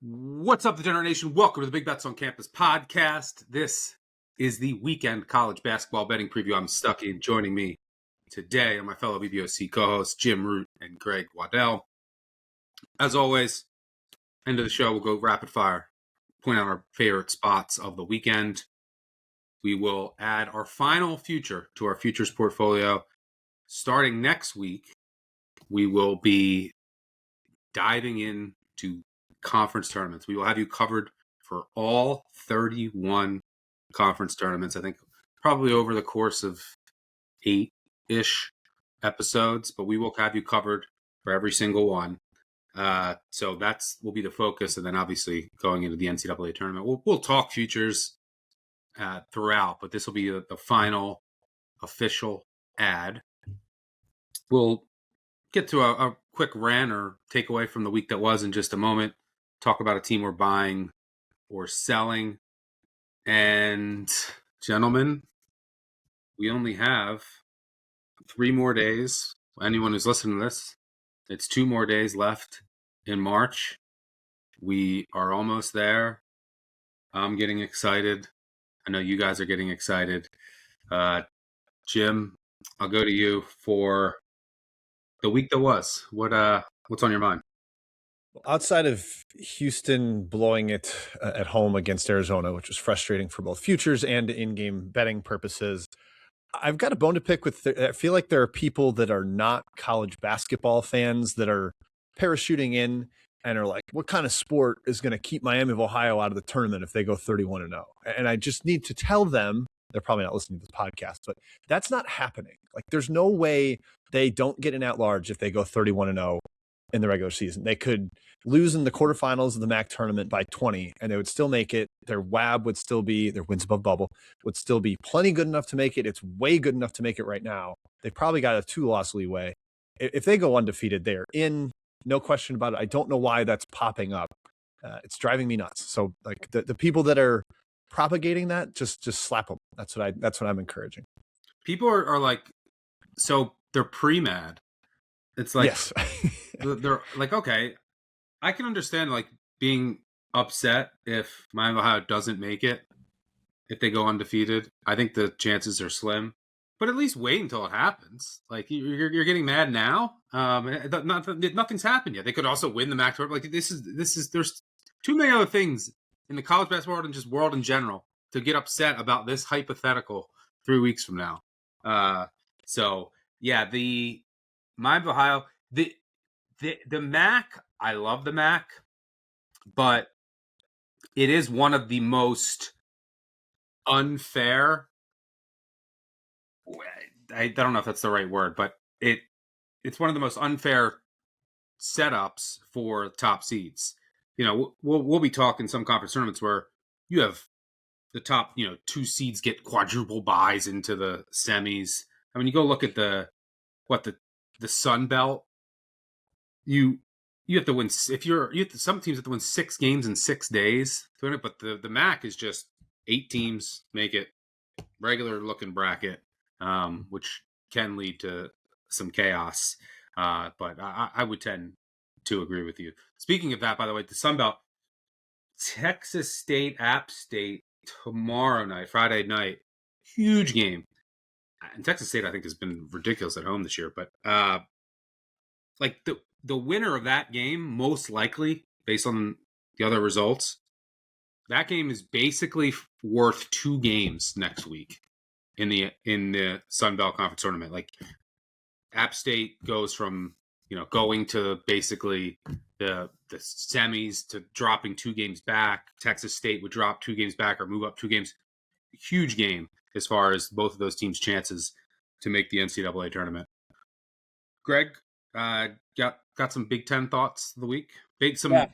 What's up, the Degenerate Nation? Welcome to the Big Bets on Campus podcast. This is the weekend college basketball betting preview. I'm Stuckey, and joining me today are my fellow BBOC co-hosts, Jim Root and Greg Waddell. As always, end of the show, we'll go rapid fire, point out our favorite spots of the weekend. We will add our final future to our futures portfolio. Starting next week, we will be diving into conference tournaments. We will have you covered for all 31 conference tournaments. I think probably over the course of 8-ish episodes, but we will have you covered for every single one. So that's will be the focus, and then obviously going into the NCAA tournament, we'll talk futures throughout, but this will be the final official ad. We'll get to a quick rant or takeaway from the week that was in just a moment. Talk about a team we're buying or selling. And gentlemen, we only have 3 more days. Anyone who's listening to this, it's 2 more days left in March. We are almost there. I'm getting excited. I know you guys are getting excited. Jim, I'll go to you for the week that was. What's on your mind? Outside of Houston blowing it at home against Arizona, which was frustrating for both futures and in-game betting purposes, I've got a bone to pick with. I feel like there are people that are not college basketball fans that are parachuting in and are like, what kind of sport is going to keep Miami of Ohio out of the tournament if they go 31-0? And I just need to tell them, they're probably not listening to this podcast, but that's not happening. Like, there's no way they don't get an at-large if they go 31-0 in the regular season. They could lose in the quarterfinals of the MAC tournament by 20, and they would still make it. Their WAB would still be, their wins above bubble, would still be plenty good enough to make it. It's way good enough to make it right now. They've probably got a 2-loss leeway. If they go undefeated, they're in, no question about it. I don't know why that's popping up. It's driving me nuts. So, like, the people that are propagating that, just slap them. That's what I'm encouraging. People are like, so they're pre-mad. It's like, yes. They're like, okay, I can understand like being upset if Miami of Ohio doesn't make it, if they go undefeated. I think the chances are slim, but at least wait until it happens. Like, you're getting mad now. Nothing's happened yet. They could also win the MAC tournament. Like, this is there's too many other things in the college basketball world and just world in general to get upset about this hypothetical 3 weeks from now. So yeah, the Miami of Ohio, the MAC, I love the MAC, but it is one of the most unfair. I don't know if that's the right word, but it's one of the most unfair setups for top seeds. You know, we'll be talking some conference tournaments where you have the top, 2 seeds get quadruple buys into the semis. I mean, you go look at the Sun Belt. You have to win some teams have to win 6 games in 6 days to win it, but the MAC is just 8 teams make it, regular looking bracket, which can lead to some chaos. But I would tend to agree with you. Speaking of that, by the way, the Sun Belt, Texas State, App State tomorrow night, Friday night, huge game. And Texas State, I think, has been ridiculous at home this year, but like the winner of that game, most likely, based on the other results, that game is basically worth 2 games next week in the Sun Belt Conference tournament. Like, App State goes from going to basically the semis to dropping 2 games back. Texas State would drop 2 games back or move up 2 games. Huge game as far as both of those teams' chances to make the NCAA tournament. Greg, got some Big Ten thoughts of the week.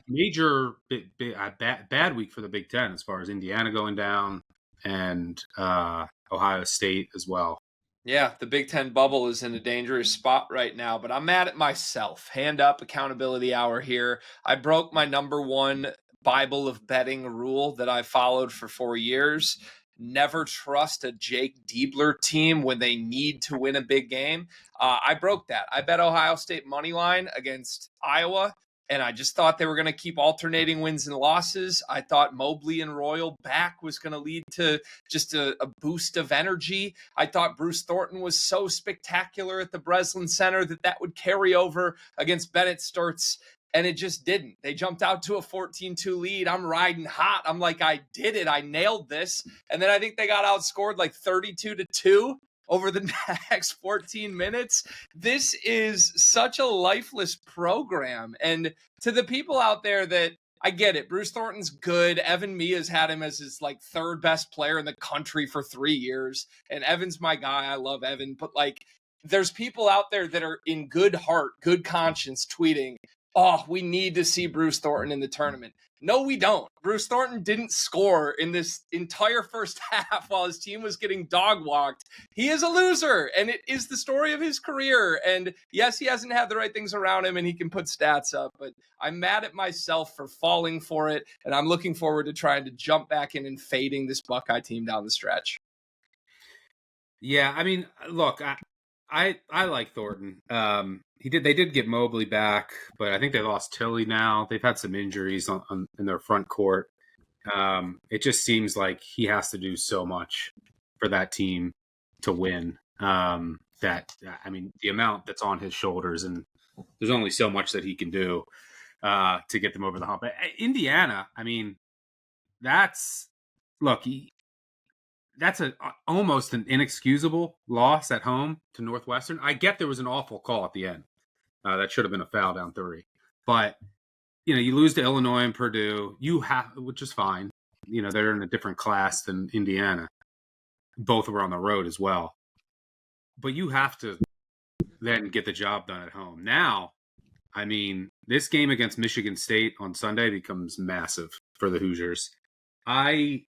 Major bad week for the Big Ten as far as Indiana going down and Ohio State as well. Yeah, the Big Ten bubble is in a dangerous spot right now, but I'm mad at myself. Hand up, accountability hour here. I broke my number 1 Bible of betting rule that I followed for 4 years. Never trust a Jake Diebler team when they need to win a big game. I broke that. I bet Ohio State money line against Iowa, And I just thought they were going to keep alternating wins and losses. I thought Mobley and Royal back was going to lead to just a boost of energy. I thought Bruce Thornton was so spectacular at the Breslin Center that would carry over against Bennett Sturts. And it just didn't. They jumped out to a 14-2 lead. I'm riding hot. I'm like, I did it. I nailed this. And then I think they got outscored like 32-2 over the next 14 minutes. This is such a lifeless program. And to the people out there that, I get it, Bruce Thornton's good. Evan Mia's had him as his like third best player in the country for 3 years. And Evan's my guy. I love Evan. But like, there's people out there that are in good heart, good conscience tweeting, oh, we need to see Bruce Thornton in the tournament. No, we don't. Bruce Thornton didn't score in this entire first half while his team was getting dog walked. He is a loser, and it is the story of his career. And yes, he hasn't had the right things around him, and he can put stats up, but I'm mad at myself for falling for it, and I'm looking forward to trying to jump back in and fading this Buckeye team down the stretch. Yeah, I mean, look, I like Thornton. They did get Mobley back, but I think they lost Tilly now. They've had some injuries in their front court. It just seems like he has to do so much for that team to win. The amount that's on his shoulders, and there's only so much that he can do to get them over the hump. Indiana, I mean, that's almost an inexcusable loss at home to Northwestern. I get there was an awful call at the end. That should have been a foul down 3. But, you lose to Illinois and Purdue, which is fine. They're in a different class than Indiana. Both were on the road as well. But you have to then get the job done at home. Now, I mean, this game against Michigan State on Sunday becomes massive for the Hoosiers. I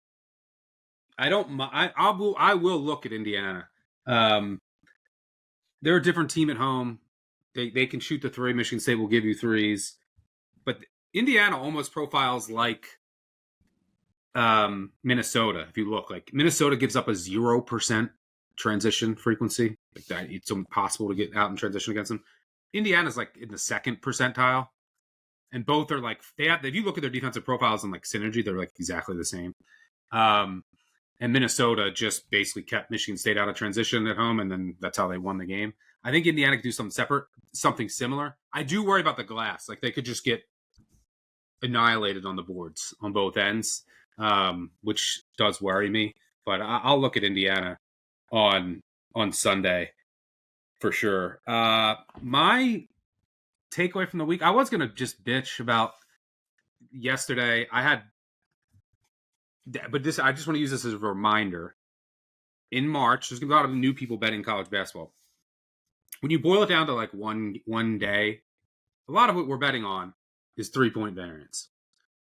will look at Indiana. They're a different team at home. They can shoot the 3. Michigan State will give you 3s. But Indiana almost profiles like Minnesota. If you look, like Minnesota gives up a 0% transition frequency. Like that, it's impossible to get out in transition against them. Indiana's like in the 2nd percentile. And both are like, if you look at their defensive profiles and like synergy, they're like exactly the same. And Minnesota just basically kept Michigan State out of transition at home, and then that's how they won the game. I think Indiana could do something similar. I do worry about the glass. Like they could just get annihilated on the boards on both ends, which does worry me. But I'll look at Indiana on Sunday for sure. My takeaway from the week, I was going to just bitch about yesterday. I just want to use this as a reminder. In March, there's going to be a lot of new people betting college basketball. When you boil it down to like one day, a lot of what we're betting on is 3-point variance,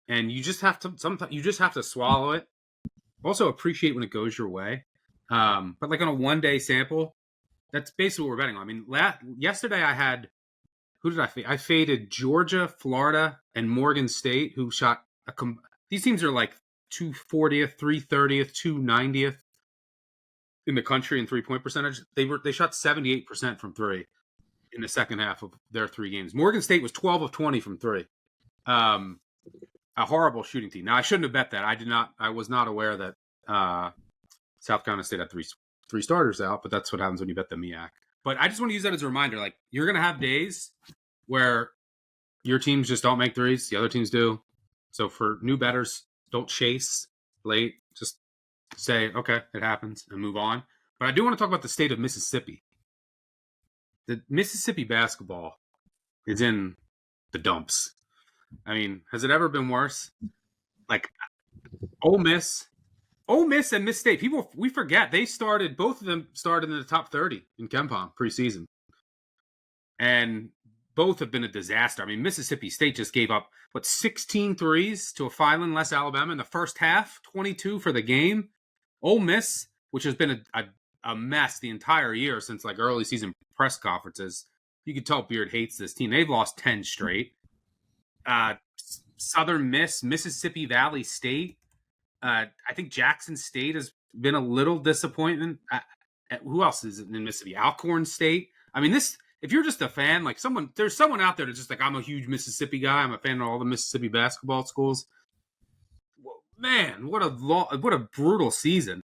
and you just have to swallow it. Also appreciate when it goes your way, but like on a 1-day sample, that's basically what we're betting on. I mean, yesterday I had, who did I fade? I faded Georgia, Florida, and Morgan State, who shot these teams are like 240th, 330th, 290th in the country in 3-point percentage. They shot 78% from 3 in the second half of their 3 games. Morgan State was 12 of 20 from 3. A horrible shooting team. Now I shouldn't have bet that. I was not aware that South Carolina State had three starters out, but that's what happens when you bet the MEAC. But I just want to use that as a reminder. Like, you're going to have days where your teams just don't make threes. The other teams do. So for new bettors, don't chase late. Just say, okay, it happens, and move on. But I do want to talk about the state of Mississippi. The Mississippi basketball is in the dumps. I mean, has it ever been worse? Like, Ole Miss and Miss State. We forget both of them started in the top 30 in KenPom preseason. And both have been a disaster. I mean, Mississippi State just gave up, 16 threes to a Filan-less Alabama in the first half, 22 for the game. Ole Miss, which has been a mess the entire year since like early season press conferences. You can tell Beard hates this team. They've lost 10 straight. Southern Miss, Mississippi Valley State. I think Jackson State has been a little disappointment. Who else is in Mississippi? Alcorn State. I mean, this if you're just a fan, like there's someone out there that's just like, I'm a huge Mississippi guy. I'm a fan of all the Mississippi basketball schools. Well, man, what a brutal season.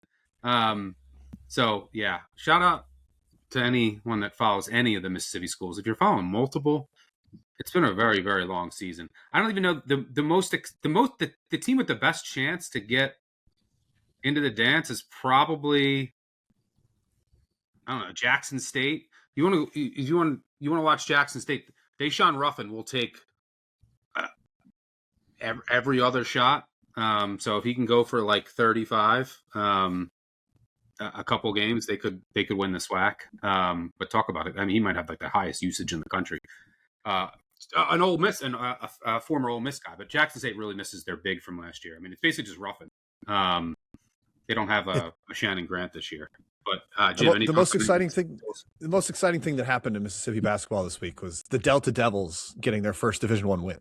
So yeah, shout out to anyone that follows any of the Mississippi schools. If you're following multiple, it's been a very, very long season. I don't even know the team with the best chance to get into the dance is probably, I don't know, Jackson State. You want to watch Jackson State? Deshaun Ruffin will take every other shot. So if he can go for like 35, a couple games, they could win the SWAC. But talk about it. I mean, he might have like the highest usage in the country. An Ole Miss and a former Ole Miss guy, but Jackson State really misses their big from last year. I mean, it's basically just Ruffin. They don't have a Shannon Grant this year. But Jim, the most exciting thing that happened in Mississippi basketball this week was the Delta Devils getting their first Division I win,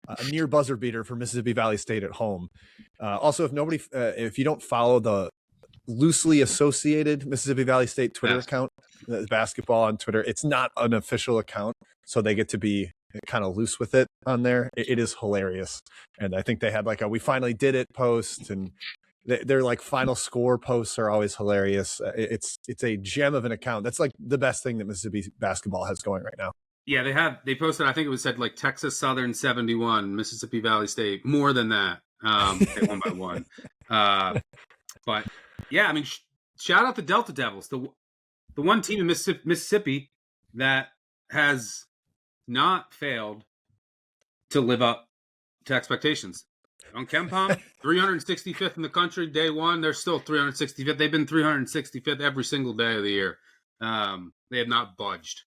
a near buzzer beater for Mississippi Valley State at home. Also, if you don't follow the loosely associated Mississippi Valley State Twitter account, the basketball on Twitter, it's not an official account, so they get to be kind of loose with it on there. It is hilarious, and I think they had like a "we finally did it" post, and their like final score posts are always hilarious. It's a gem of an account. That's like the best thing that Mississippi basketball has going right now. Yeah, they posted, I think it was said like Texas Southern 71, Mississippi Valley State, more than that. They won by one. But yeah, I mean, shout out the Delta Devils, the one team in Mississippi that has not failed to live up to expectations. On KenPom, 365th in the country, day one. They're still 365th. They've been 365th every single day of the year. They have not budged.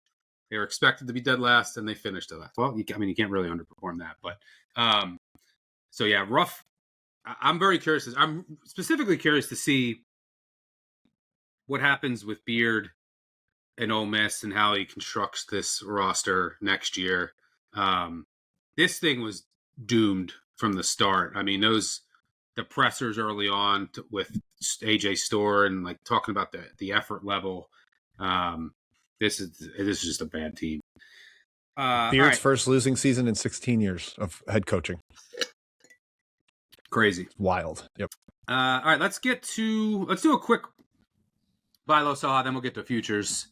They were expected to be dead last, and they finished dead last. Well, you can't really underperform that. But so yeah, rough. I'm very curious. I'm specifically curious to see what happens with Beard and Ole Miss and how he constructs this roster next year. This thing was doomed from the start. I mean, the pressers early on with AJ Storr and like talking about the effort level. This is just a bad team. Beard's first losing season in 16 years of head coaching. Crazy. Wild. Yep. All right, let's do a quick buy low, sell high, then we'll get to futures.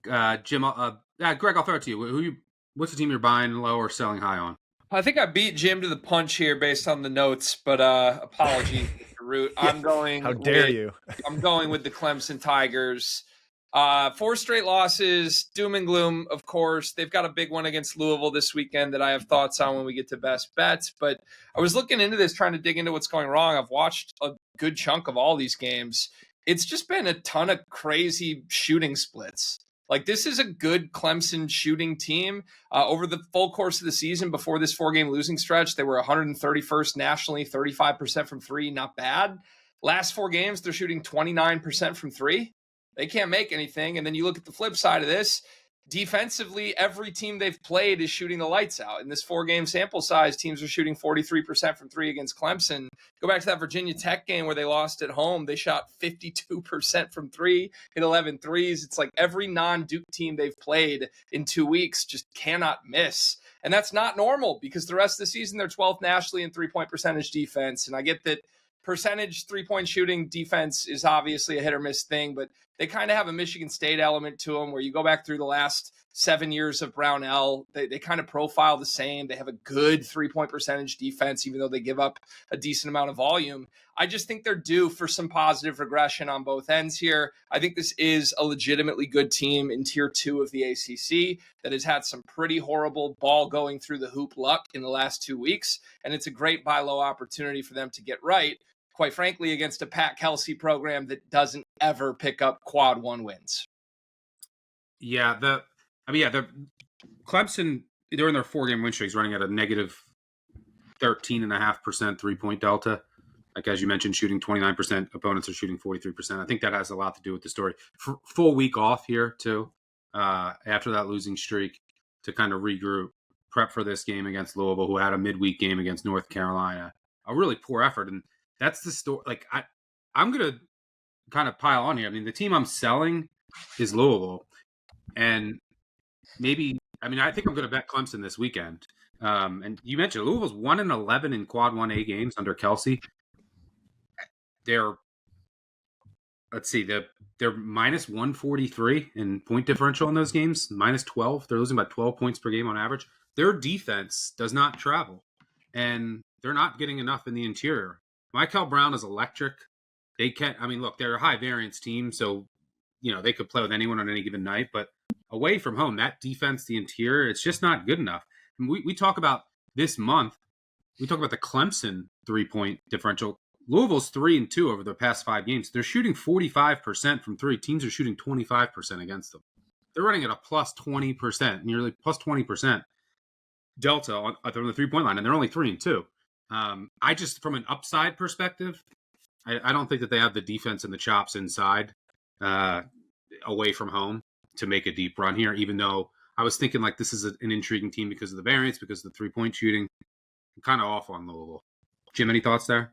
Jim, Greg, I'll throw it to you. What's the team you're buying low or selling high on? I think I beat Jim to the punch here based on the notes, but apologies, Mr. Root. I'm going. How dare you? I'm going with the Clemson Tigers. 4 straight losses, doom and gloom, of course. They've got a big one against Louisville this weekend that I have thoughts on when we get to best bets. But I was looking into this, trying to dig into what's going wrong. I've watched a good chunk of all these games. It's just been a ton of crazy shooting splits. Like, this is a good Clemson shooting team. Over the full course of the season, before this 4-game losing stretch, they were 131st nationally, 35% from three, not bad. Last 4 games, they're shooting 29% from three. They can't make anything. And then you look at the flip side of this. Defensively, every team they've played is shooting the lights out. In this 4-game sample size, teams are shooting 43% from three against Clemson. Go back to that Virginia Tech game where they lost at home. They shot 52% from three, hit 11 threes. It's like every non-Duke team they've played in 2 weeks just cannot miss. And that's not normal because the rest of the season, they're 12th nationally in three-point percentage defense. And I get that percentage three-point shooting defense is obviously a hit or miss thing, but they kind of have a Michigan State element to them where you go back through the last 7 years of Brownell, they kind of profile the same. They have a good three-point percentage defense, even though they give up a decent amount of volume. I just think they're due for some positive regression on both ends here. I think this is a legitimately good team in Tier 2 of the ACC that has had some pretty horrible ball going through the hoop luck in the last 2 weeks, and it's a great buy low opportunity for them to get right, quite frankly, against a Pat Kelsey program that doesn't ever pick up quad 1 wins. Yeah, the Clemson, during their 4-game win streaks, running at a negative 13.5% three-point delta. Like, as you mentioned, shooting 29%, opponents are shooting 43%. I think that has a lot to do with the story. Full week off here, too, after that losing streak, to kind of regroup, prep for this game against Louisville, who had a midweek game against North Carolina. A really poor effort, and that's the story. Like, I'm going to kind of pile on here. I mean, the team I'm selling is Louisville. And maybe, I mean, I think I'm going to bet Clemson this weekend. And you mentioned Louisville's 1-11 in Quad 1A games under Kelsey. They're, let's see, they're minus 143 in point differential in those games, minus 12. They're losing by 12 points per game on average. Their defense does not travel, and they're not getting enough in the interior. Michael Brown is electric. They can't, I mean, look, they're a high variance team, so, they could play with anyone on any given night, but away from home, that defense, the interior, it's just not good enough. And we talk about this month, we talk about the Clemson 3-point differential. Louisville's 3-2 over the past 5 games. They're shooting 45% from 3. Teams are shooting 25% against them. They're running at a plus 20%, nearly plus 20% delta on the 3-point line, and they're only 3-2. I just, from an upside perspective, I don't think that they have the defense and the chops inside away from home to make a deep run here, even though I was thinking like this is an intriguing team because of the variance, because of the 3-point shooting. I'm kind of off on Louisville. Jim, any thoughts there?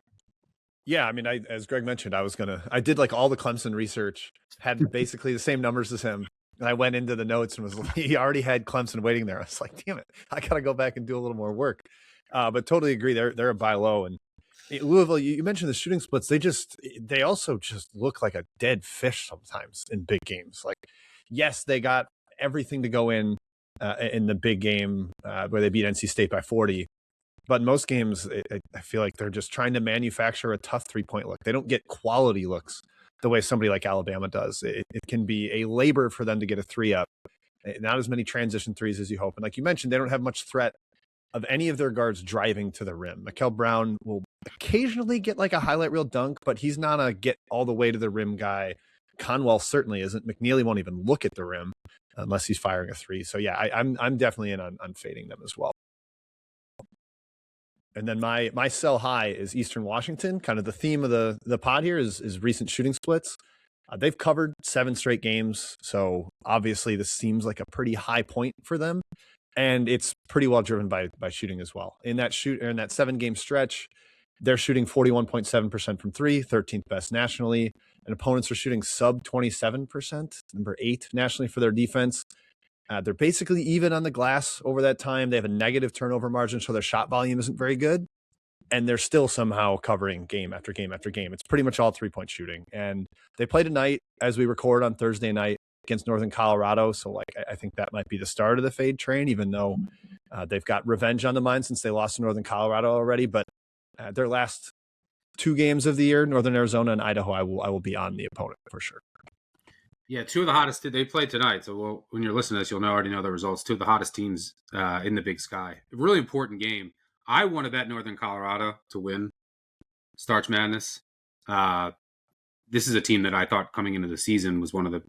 Yeah, I mean, as Greg mentioned, I did like all the Clemson research, had basically the same numbers as him. And I went into the notes and he already had Clemson waiting there. I was like, damn it, I got to go back and do a little more work. But totally agree. They're a buy low. And Louisville, you mentioned the shooting splits. They also just look like a dead fish sometimes in big games. Like, yes, they got everything to go in the big game where they beat NC State by 40. But in most games, I feel like they're just trying to manufacture a tough 3-point look. They don't get quality looks the way somebody like Alabama does. It can be a labor for them to get a 3 up. Not as many transition threes as you hope. And like you mentioned, they don't have much threat of any of their guards driving to the rim. Mikel Brown will occasionally get like a highlight reel dunk, but he's not a get all the way to the rim guy. Conwell certainly isn't. McNeely won't even look at the rim unless he's firing a 3. So yeah, I'm definitely in on fading them as well. And then my sell high is Eastern Washington. Kind of the theme of the pod here is recent shooting splits. They've covered 7 straight games, so obviously this seems like a pretty high point for them, and it's pretty well driven by shooting as well. In that 7-game stretch, they're shooting 41.7% from 3, 13th best nationally, and opponents are shooting sub 27%, number 8 nationally for their defense. They're basically even on the glass over that time. They have a negative turnover margin, so their shot volume isn't very good. And they're still somehow covering game after game after game. It's pretty much all 3-point shooting. And they play tonight as we record on Thursday night against Northern Colorado. So like I think that might be the start of the fade train, even though they've got revenge on the mind since they lost to Northern Colorado already. But their last 2 games of the year, Northern Arizona and Idaho, I will be on the opponent for sure. Yeah, 2 of the hottest. They played tonight, so when you're listening to this, you'll already know the results. 2 of the hottest teams in the Big Sky. A really important game. I want to bet Northern Colorado to win Starch Madness. This is a team that I thought coming into the season was one of the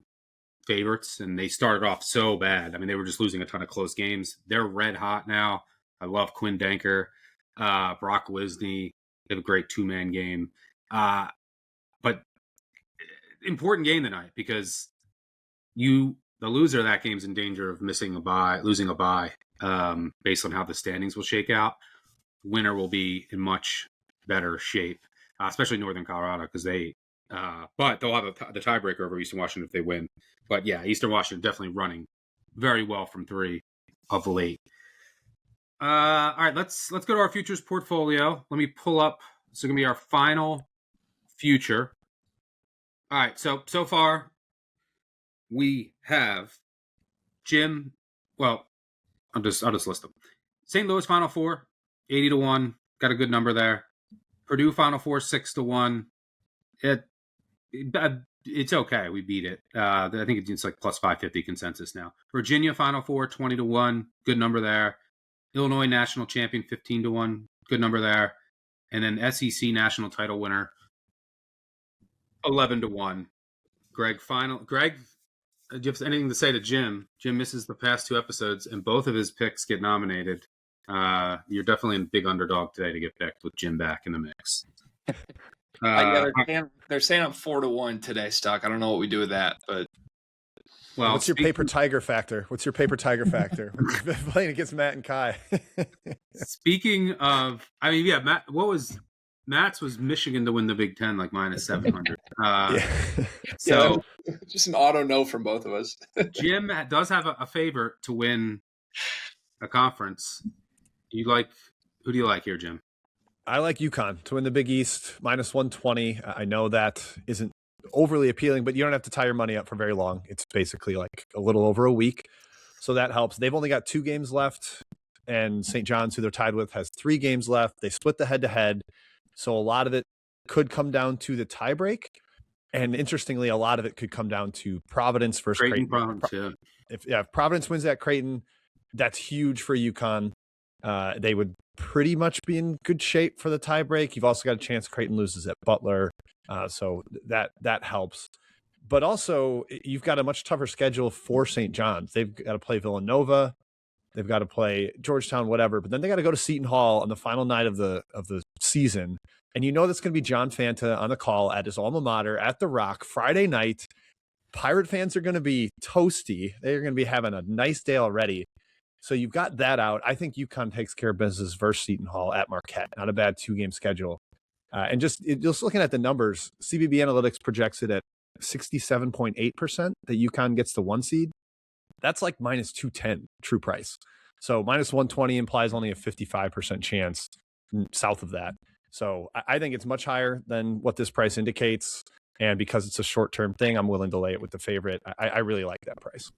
favorites, and they started off so bad. I mean, they were just losing a ton of close games. They're red hot now. I love Quinn Danker, Brock Wisney. They have a great 2-man game. But important game tonight because the loser of that game is in danger of losing a bye based on how the standings will shake out. Winner will be in much better shape, especially Northern Colorado because but they'll have the tiebreaker over Eastern Washington if they win. But yeah, Eastern Washington definitely running very well from 3 of late. All right, let's go to our futures portfolio. Let me pull up. This is going to be our final future. All right, so far we have Jim. Well, I'll just list them. St. Louis Final Four, 80-1, got a good number there. Purdue Final Four, 6-1. It's okay. We beat it. I think it's like plus 550 consensus now. Virginia Final Four, 20-1, good number there. Illinois National Champion, 15-1, good number there. And then SEC National Title winner, 11-1. Greg, do you have anything to say to Jim? Jim misses the past 2 episodes, and both of his picks get nominated. You're definitely a big underdog today to get picked with Jim back in the mix. They're saying I'm 4-1 today, Stuck. I don't know what we do with that, but what's your paper tiger factor? Playing against Matt and Kai. Speaking of, I mean, yeah, Matt. What was Matt's was Michigan to win the Big Ten, like minus 700. Yeah. So just an auto no from both of us. Jim does have a favorite to win a conference. Who do you like here, Jim? I like UConn to win the Big East, minus 120. I know that isn't overly appealing, but you don't have to tie your money up for very long. It's basically like a little over a week. So that helps. They've only got 2 games left, and St. John's, who they're tied with, has 3 games left. They split the head-to-head. So a lot of it could come down to the tiebreak. And interestingly, a lot of it could come down to Providence versus Creighton. Providence, yeah. If Providence wins at Creighton, that's huge for UConn. They would pretty much be in good shape for the tiebreak. You've also got a chance Creighton loses at Butler. So that helps. But also, you've got a much tougher schedule for St. John's. They've got to play Villanova. They've got to play Georgetown, whatever. But then they got to go to Seton Hall on the final night of the season. And you know that's going to be John Fanta on the call at his alma mater at the Rock Friday night. Pirate fans are going to be toasty. They're going to be having a nice day already. So you've got that out. I think UConn takes care of business versus Seton Hall at Marquette. Not a bad 2-game schedule. And just looking at the numbers, CBB Analytics projects it at 67.8% that UConn gets the 1 seed. That's like minus 210 true price. So minus 120 implies only a 55% chance south of that. So I think it's much higher than what this price indicates. And because it's a short-term thing, I'm willing to lay it with the favorite. I really like that price.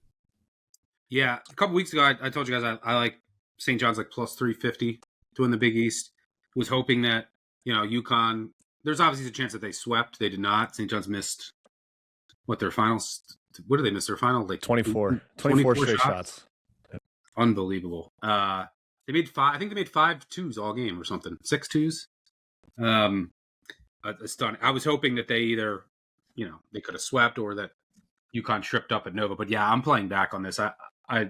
Yeah, a couple weeks ago, I told you guys I like St. John's like plus 350 to win the Big East. Was hoping that, UConn, there's obviously a chance that they swept. They did not. St. John's missed, their finals? What did they miss their final? Like 24 straight shots. Unbelievable. They made 5, I think they made 5 twos all game or something. 6 twos. Stunning. I was hoping that they either, they could have swept or that UConn tripped up at Nova. But yeah, I'm playing back on this. I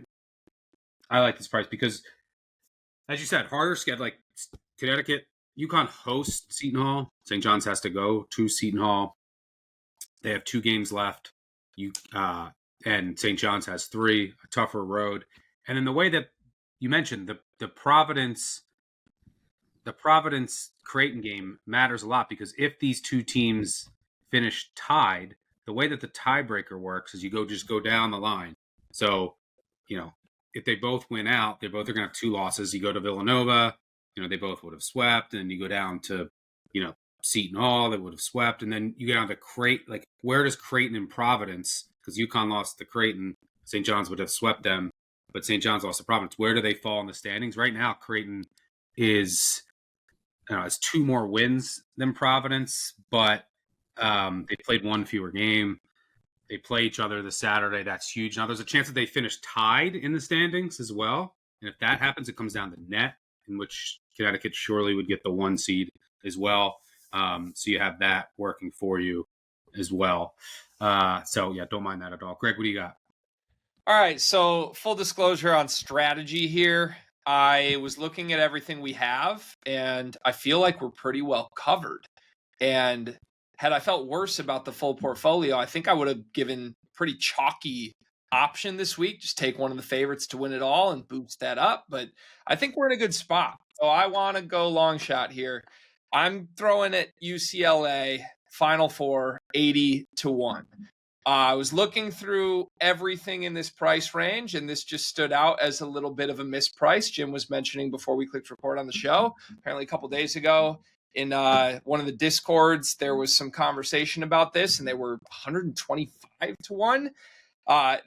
like this price because, as you said, harder schedule. Like Connecticut, UConn hosts Seton Hall. St. John's has to go to Seton Hall. They have 2 games left. And St. John's has 3, a tougher road. And then the way that you mentioned the Providence Creighton game matters a lot because if these 2 teams finish tied, the way that the tiebreaker works is you go down the line. So, if they both win out, they're both are going to have 2 losses. You go to Villanova, they both would have swept, and you go down to, Seton Hall, they would have swept, and then you get down to Creighton. Like, where does Creighton and Providence? Because UConn lost to Creighton, St. John's would have swept them, but St. John's lost to Providence. Where do they fall in the standings right now? Creighton has 2 more wins than Providence, but they played 1 fewer game. They play each other this Saturday. That's huge. Now, there's a chance that they finish tied in the standings as well. And if that happens, it comes down to net, in which Connecticut surely would get the 1 seed as well. So you have that working for you as well. So, yeah, don't mind that at all. Greg, what do you got? All right. So full disclosure on strategy here. I was looking at everything we have, and I feel like we're pretty well covered. And had I felt worse about the full portfolio, I think I would have given pretty chalky option this week. Just take one of the favorites to win it all and boost that up. But I think we're in a good spot. So I want to go long shot here. I'm throwing at UCLA Final Four 80-1. I was looking through everything in this price range, and this just stood out as a little bit of a misprice. Jim was mentioning before we clicked record on the show, apparently a couple days ago, in one of the Discords, there was some conversation about this, and they were 125-1.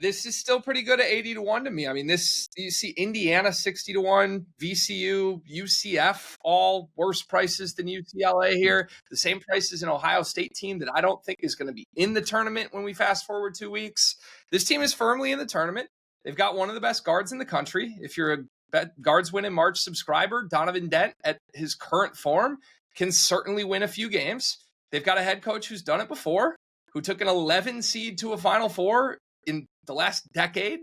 This is still pretty good at 80-1 to me. I mean, you see Indiana 60-1, VCU, UCF, all worse prices than UCLA here. The same prices an Ohio State team that I don't think is going to be in the tournament when we fast forward 2 weeks. This team is firmly in the tournament. They've got one of the best guards in the country. If you're a Guards Win in March subscriber, Donovan Dent at his current form can certainly win a few games. They've got a head coach who's done it before, who took an 11 seed to a Final Four in the last decade.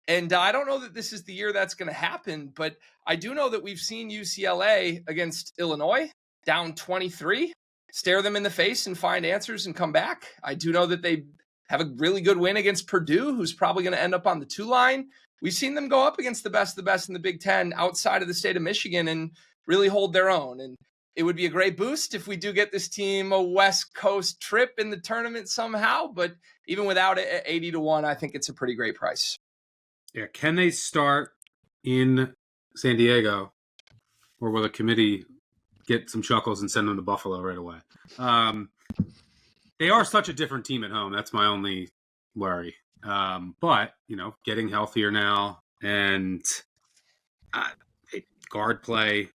And I don't know that this is the year that's going to happen, but I do know that we've seen UCLA against Illinois down 23, stare them in the face and find answers and come back. I do know that they have a really good win against Purdue, who's probably going to end up on the 2 line. We've seen them go up against the best of the best in the Big Ten outside of the state of Michigan and really hold their own. And It would be a great boost if we do get this team a West Coast trip in the tournament somehow. But even without it at 80-1, I think it's a pretty great price. Yeah. Can they start in San Diego, or will the committee get some chuckles and send them to Buffalo right away? They are such a different team at home. That's my only worry. But, getting healthier now and guard play,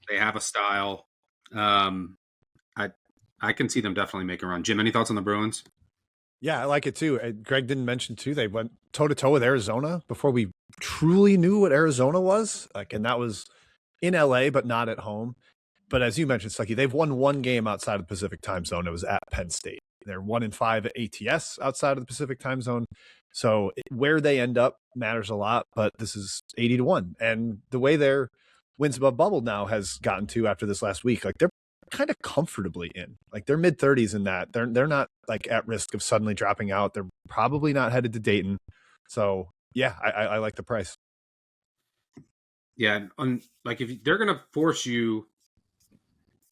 they have a style. I can see them definitely make a run. Jim, any thoughts on the Bruins? Yeah, I like it too. Greg didn't mention too, they went toe to toe with Arizona before we truly knew what Arizona was. And that was in LA, but not at home. But as you mentioned, Stuckey, they've won one game outside of the Pacific time zone. It was at Penn State. They're 1-5 at ATS outside of the Pacific time zone. So where they end up matters a lot, but this is 80-1. And the way their wins above bubble now has gotten to after this last week, they're kind of comfortably in. They're mid-30s in that. They're not at risk of suddenly dropping out. They're probably not headed to Dayton. So yeah, I like the price. Yeah, if they're going to force you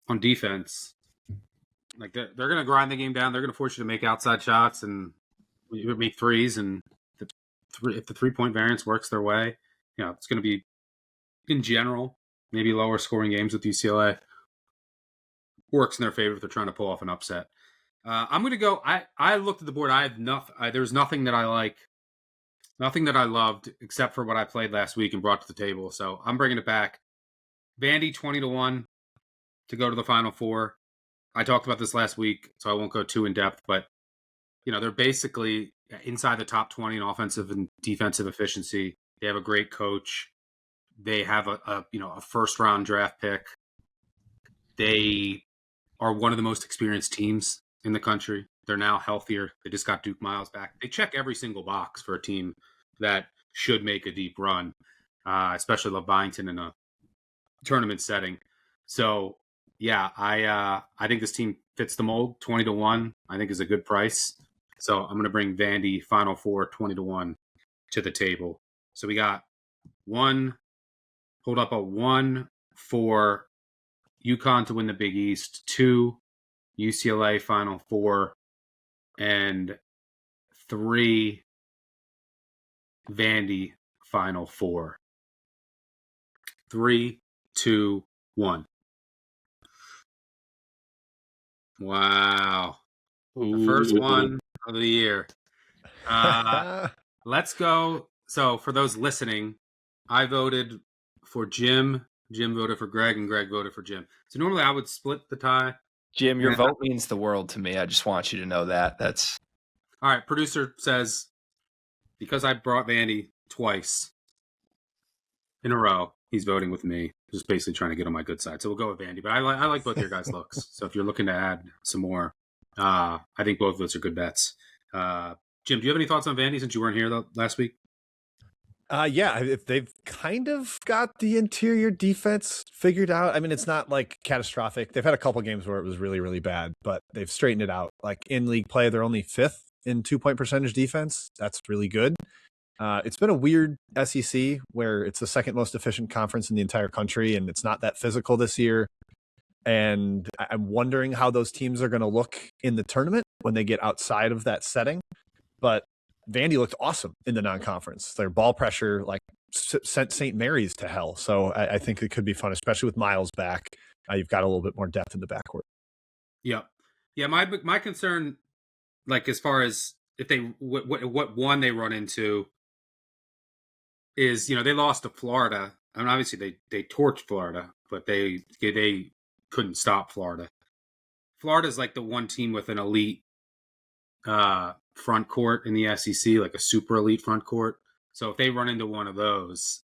on defense, they're going to grind the game down. They're going to force you to make outside shots and make threes. And if the 3-point variance works their way, it's going to be, in general, maybe lower scoring games with UCLA. Works in their favor if they're trying to pull off an upset. I'm going to go. I looked at the board. I have nothing. There's nothing that I like, nothing that I loved except for what I played last week and brought to the table. So I'm bringing it back. Vandy 20-1 to go to the Final Four. I talked about this last week, so I won't go too in depth. But they're basically inside the top 20 in offensive and defensive efficiency. They have a great coach. They have a first round draft pick. They are one of the most experienced teams in the country. They're now healthier. They just got Duke Miles back. They check every single box for a team that should make a deep run, especially Love Byington in a tournament setting. So, yeah, I think this team fits the mold. 20-1, I think, is a good price. So I'm going to bring Vandy Final Four 20-1 to the table. So we got one for UConn to win the Big East, 2 UCLA Final Four, and 3 Vandy Final Four. 3, 2, 1. Wow. The first one of the year. Let's go. So for those listening, I voted for Jim. Jim voted for Greg, and Greg voted for Jim. So normally I would split the tie. Jim, your vote means the world to me. I just want you to know that. That's all right. Producer says, because I brought Vandy twice in a row, he's voting with me. Just basically trying to get on my good side. So we'll go with Vandy. But I like both your guys' looks. So if you're looking to add some more, I think both of those are good bets. Jim, do you have any thoughts on Vandy since you weren't here last week? Yeah, if they've kind of got the interior defense figured out. I mean, it's not catastrophic. They've had a couple games where it was really, really bad, but they've straightened it out. In league play, they're only 5th in 2-point percentage defense. That's really good. It's been a weird SEC where it's the second most efficient conference in the entire country, and it's not that physical this year. And I'm wondering how those teams are going to look in the tournament when they get outside of that setting. But Vandy looked awesome in the non-conference. Their ball pressure sent St. Mary's to hell. So I think it could be fun, especially with Miles back. You've got a little bit more depth in the backcourt. Yeah. My concern, as far as if they what one they run into is, they lost to Florida. I mean, obviously they torched Florida, but they couldn't stop Florida. Florida's the one team with an elite front court in the SEC, a super elite front court. So if they run into one of those,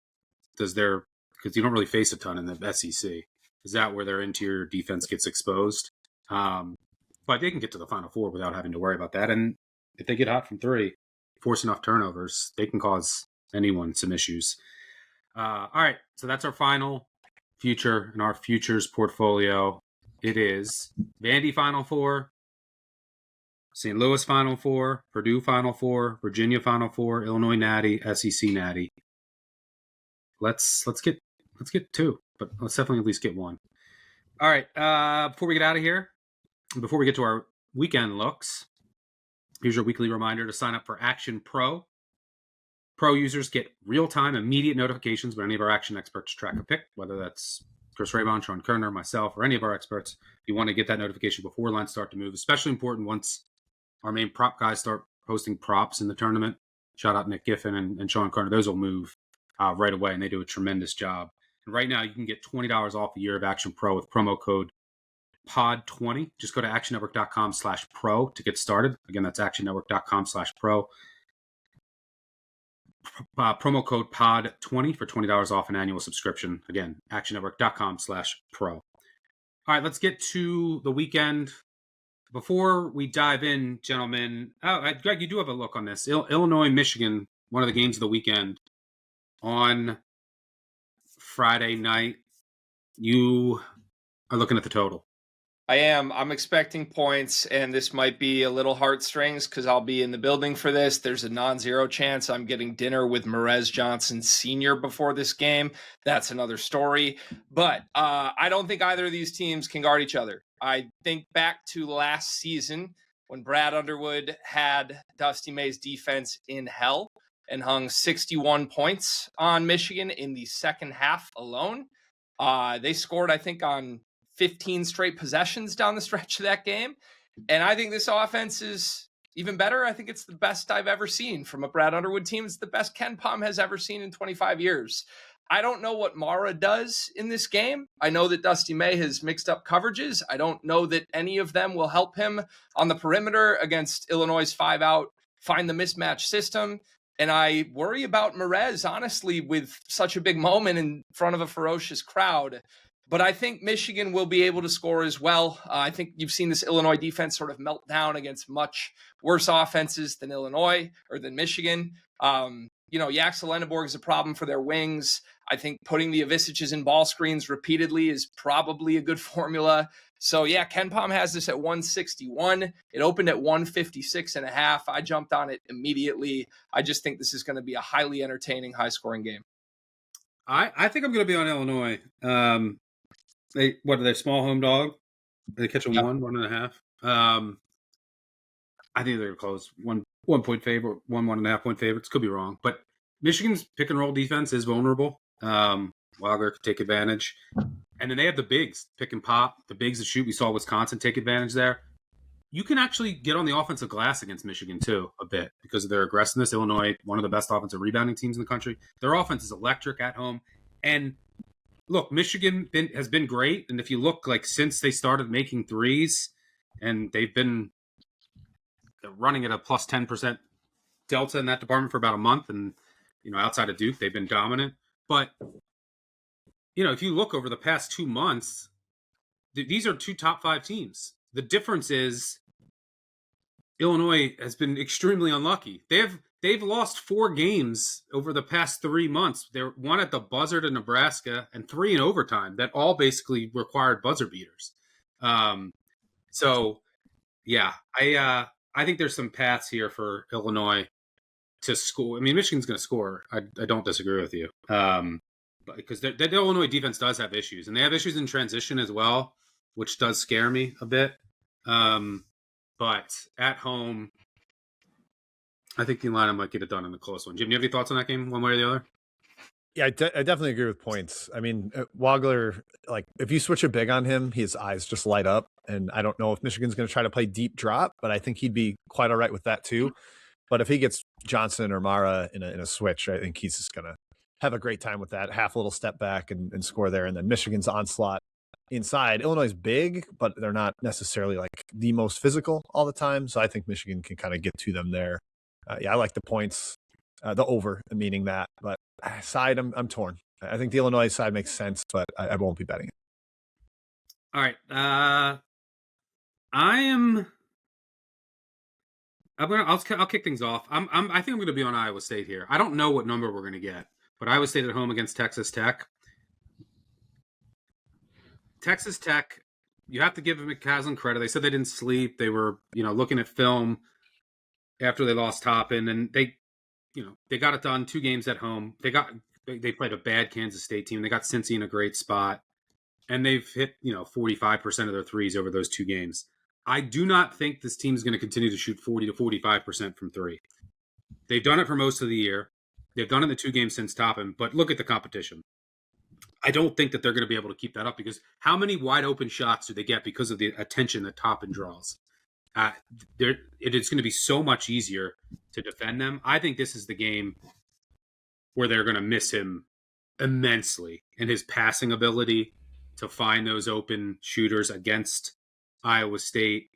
because you don't really face a ton in the SEC, is that where their interior defense gets exposed? But they can get to the Final Four without having to worry about that. And if they get hot from 3, force enough turnovers, they can cause anyone some issues. All right, so that's our final future in our futures portfolio. It is Vandy Final Four, St. Louis Final Four, Purdue Final Four, Virginia Final Four, Illinois Natty, SEC Natty. Let's get 2, but let's definitely at least get 1. All right. Before we get out of here, before we get to our weekend looks, here's your weekly reminder to sign up for Action Pro. Pro users get real-time, immediate notifications when any of our action experts track a pick, whether that's Chris Raybon, Sean Kerner, myself, or any of our experts. You want to get that notification before lines start to move, especially important once our main prop guys start posting props in the tournament. Shout out Nick Giffen and Sean Kerner. Those will move right away, and they do a tremendous job. And right now, you can get $20 off a year of Action Pro with promo code POD20. Just go to actionnetwork.com/pro to get started. Again, that's actionnetwork.com/pro. Promo code POD20 for $20 off an annual subscription. Again, actionnetwork.com/pro. All right, let's get to the weekend. Before we dive in, gentlemen, Greg, you do have a look on this. Illinois, Michigan, one of the games of the weekend on Friday night. You are looking at the total. I am. I'm expecting points, and this might be a little heartstrings because I'll be in the building for this. There's a non-zero chance I'm getting dinner with Merez Johnson Sr. before this game. That's another story. But I don't think either of these teams can guard each other. I think back to last season when Brad Underwood had Dusty May's defense in hell and hung 61 points on Michigan in the second half alone. They scored, I think, on 15 straight possessions down the stretch of that game. And I think this offense is even better. I think it's the best I've ever seen from a Brad Underwood team. It's the best Ken Pom has ever seen in 25 years. I don't know what Mara does in this game. I know that Dusty May has mixed up coverages. I don't know that any of them will help him on the perimeter against Illinois' 5-out, find the mismatch system. And I worry about Merez, honestly, with such a big moment in front of a ferocious crowd. But I think Michigan will be able to score as well. I think you've seen this Illinois defense sort of melt down against much worse offenses than Illinois or than Michigan. Yaxel Lenneborg is a problem for their wings. I think putting the Ivisiches in ball screens repeatedly is probably a good formula. So, yeah, Ken Pom has this at 161. It opened at 156.5. I jumped on it immediately. I just think this is going to be a highly entertaining, high-scoring game. I think I'm going to be on Illinois. What are they? Small home dog? They catch a 1.5. I think they're close. 1 point favorite, 1.5 point favorites. Could be wrong, but Michigan's pick and roll defense is vulnerable. Wilder could take advantage, and then they have the bigs pick and pop. The bigs that shoot. We saw Wisconsin take advantage there. You can actually get on the offensive glass against Michigan too a bit because of their aggressiveness. Illinois, one of the best offensive rebounding teams in the country. Their offense is electric at home, and look, Michigan has been great, and if you look since they started making threes, and they've been running at a plus 10% delta in that department for about a month, and outside of Duke, they've been dominant. But if you look over the past 2 months, these are 2 top 5 teams. The difference is Illinois has been extremely unlucky. They've lost 4 games over the past 3 months. They're 1 at the buzzer to Nebraska and 3 in overtime that all basically required buzzer beaters. So, yeah, I think there's some paths here for Illinois to score. I mean, Michigan's going to score. I don't disagree with you. Because the Illinois defense does have issues, and they have issues in transition as well, which does scare me a bit. But at home, I think the Atlanta might get it done in the close one. Jim, do you have any thoughts on that game, one way or the other? Yeah, I definitely agree with points. I mean, Wagler, if you switch a big on him, his eyes just light up. And I don't know if Michigan's going to try to play deep drop, but I think he'd be quite all right with that too. But if he gets Johnson or Mara in a switch, I think he's just going to have a great time with that. Half a little step back and score there. And then Michigan's onslaught inside. Illinois is big, but they're not necessarily the most physical all the time. So I think Michigan can kind of get to them there. I like the points, the over, meaning that. But side, I'm torn. I think the Illinois side makes sense, but I won't be betting it. All right. I'll kick things off. I think I'm going to be on Iowa State here. I don't know what number we're going to get, but Iowa State at home against Texas Tech. Texas Tech, you have to give McCaslin credit. They said they didn't sleep. They were, looking at film after they lost Toppin, and they got it done. 2 games at home. They played a bad Kansas State team. They got Cincy in a great spot. and they've hit 45% of their threes over those 2 games. I do not think this team is going to continue to shoot 40 to 45% from 3. They've done it for most of the year. They've done it in the 2 games since Toppin, but look at the competition. I don't think that they're going to be able to keep that up, because how many wide open shots do they get because of the attention that Toppin draws? It's going to be so much easier to defend them. I think this is the game where they're going to miss him immensely, and his passing ability to find those open shooters against Iowa State.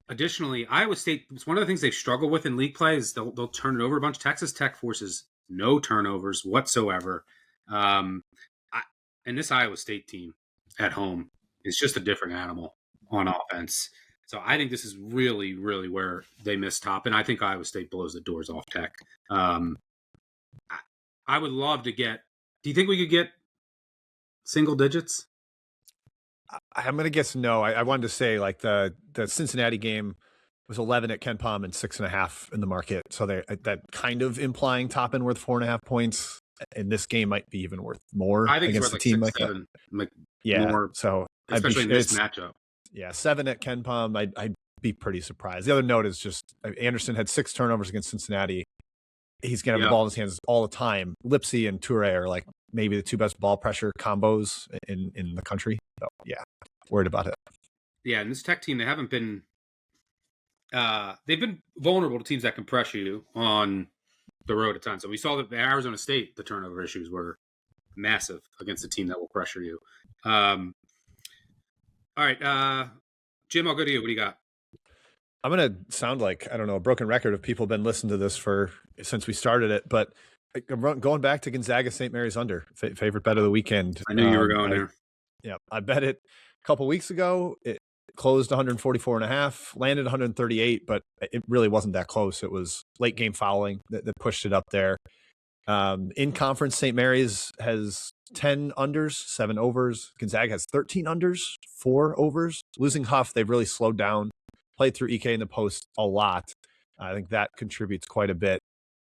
Additionally, Iowa State, it's one of the things they struggle with in league play is they'll turn it over a bunch. Texas Tech forces no turnovers whatsoever. And this Iowa State team at home is just a different animal on offense. So I think this is really, really where they miss Top, and I think Iowa State blows the doors off Tech. I would love to get – do you think we could get single digits? I'm going to guess no. I wanted to say like the Cincinnati game was 11 at Ken Pom and 6.5 in the market. So that kind of implying Toppin worth 4.5 points. And this game might be even worth more. I think against it's worth a team like 6, like 7, yeah. More, so especially in this matchup. Yeah, 7 at Ken Pom. I'd be pretty surprised. The other note is just Anderson had 6 turnovers against Cincinnati. He's going to have the ball in his hands all the time. Lipsy and Toure are like maybe the 2 best ball pressure combos in the country. So yeah, worried about it. Yeah, and this Tech team, they haven't been they've been vulnerable to teams that can pressure you on the road at times. So we saw that the Arizona State, the turnover issues were massive against a team that will pressure you. All right, Jim, I'll go to you. What do you got? I'm going to sound like, I don't know, a broken record if people have been listening to this since we started it, but going back to Gonzaga St. Mary's under, favorite bet of the weekend. I knew you were going there. Yeah, I bet it a couple weeks ago. It closed 144.5, landed 138, but it really wasn't that close. It was late game fouling that pushed it up there. In conference, St. Mary's has 10 unders, 7 overs. Gonzaga has 13 unders, 4 overs. Losing Huff, they've really slowed down. Played through EK in the post a lot. I think that contributes quite a bit.